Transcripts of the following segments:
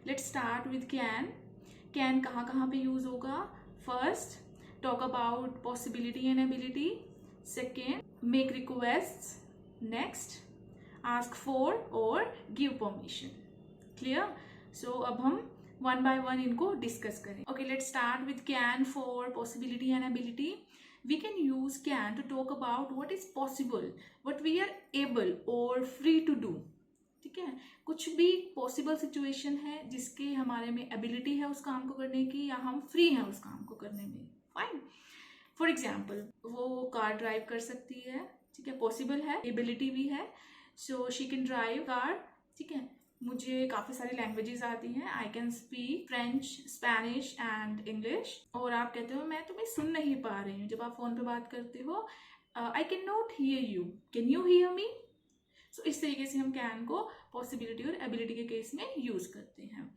Let's start with can. Can कहाँ कहाँ पे यूज होगा? First, talk about possibility and ability. Second, make request. Next, ask for और give permission. Clear? सो अब हम वन बाय वन इनको डिस्कस करें. Okay, let's start with can for possibility and ability. We can use can to talk about what is possible, what we are able or free to do. ठीक है, कुछ भी possible situation है जिसके हमारे में एबिलिटी है उस काम को करने की, या हम फ्री हैं उस काम को करने में. फाइन. फॉर एग्जाम्पल, वो कार ड्राइव कर सकती है. ठीक है, पॉसिबल है, एबिलिटी भी है. So she can drive car. ठीक है, मुझे काफ़ी सारी लैंग्वेजेस आती हैं. I can speak French, Spanish and English. और आप कहते हो मैं तुम्हें सुन नहीं पा रही हूँ जब आप फ़ोन पे बात करते हो. I can not hear you, can you hear me? So इस तरीके से हम कैन को पॉसिबिलिटी और एबिलिटी के केस में यूज़ करते हैं.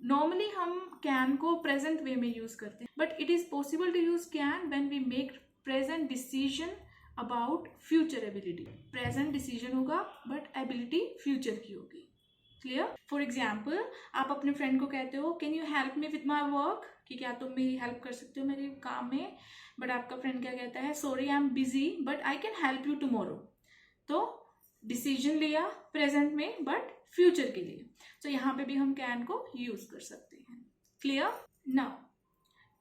नॉर्मली हम कैन को प्रेजेंट वे में यूज़ करते हैं, but it is possible to use can when we make present decision about future ability. Present decision होगा बट एबिलिटी फ्यूचर की होगी. क्लियर? फॉर एग्जाम्पल, आप अपने फ्रेंड को कहते हो can you help me with my work, कि क्या तुम मेरी हेल्प कर सकते हो मेरे काम में. बट आपका फ्रेंड क्या कहता है? Sorry I am busy but I can help you tomorrow. तो डिसीजन लिया प्रेजेंट में बट फ्यूचर के लिए. तो यहाँ पे भी हम कैन को यूज कर सकते हैं. क्लियर? नाउ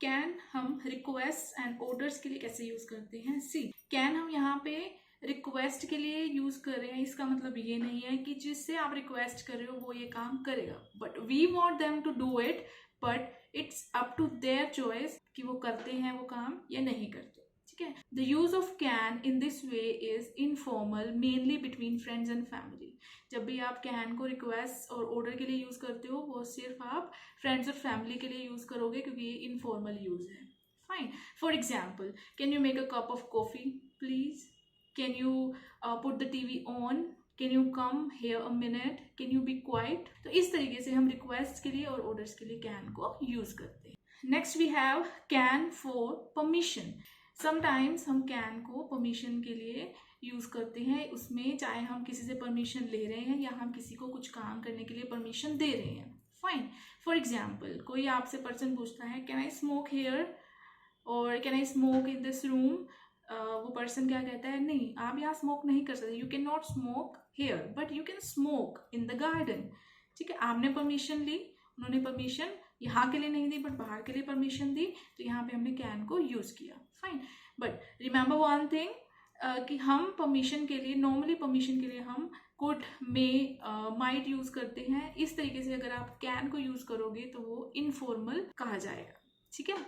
कैन हम रिक्वेस्ट एंड ऑर्डर्स के लिए कैसे यूज करते हैं? सी, कैन हम यहाँ पे रिक्वेस्ट के लिए यूज कर रहे हैं. इसका मतलब ये नहीं है कि जिससे आप रिक्वेस्ट कर रहे हो वो ये काम करेगा, but we want them to do it, but it's up to their choice कि वो करते हैं वो काम या नहीं करते. ठीक है. The use of can in this way is informal, mainly between friends and family. जब भी आप कैन को रिक्वेस्ट और ऑर्डर के लिए यूज करते हो वो सिर्फ आप फ्रेंड्स और फैमिली के लिए यूज करोगे क्योंकि ये इनफॉर्मल यूज है. Fine. For example, can you make a cup of coffee please? Can you put the TV on? Can you come here a minute? Can you be quiet? तो इस तरीके से हम रिक्वेस्ट के लिए और ऑर्डर्स के लिए कैन को यूज करते हैं. Next we have can for permission. Sometimes हम कैन को परमिशन के लिए यूज करते हैं. उसमें चाहे हम किसी से परमिशन ले रहे हैं या हम किसी को कुछ काम करने के लिए परमिशन दे रहे हैं. फाइन. फॉर एग्जाम्पल, कोई आपसे पर्सन पूछता है कैन आई स्मोक हेयर और can I smoke in this room. वो पर्सन क्या कहता है? नहीं, आप यहाँ स्मोक नहीं कर सकते. You can not smoke here but you can smoke in the garden. ठीक है, आपने परमिशन ली, उन्होंने परमिशन यहाँ के लिए नहीं दी बट बाहर के लिए परमिशन दी, तो यहाँ पे हमने कैन को यूज किया. Fine. But remember one thing कि हम परमिशन के लिए, नॉर्मली परमिशन के लिए हम कुड, मे, माइट यूज करते हैं. इस तरीके से अगर आप कैन को यूज करोगे तो वो इनफॉर्मल कहा जाएगा. ठीक है.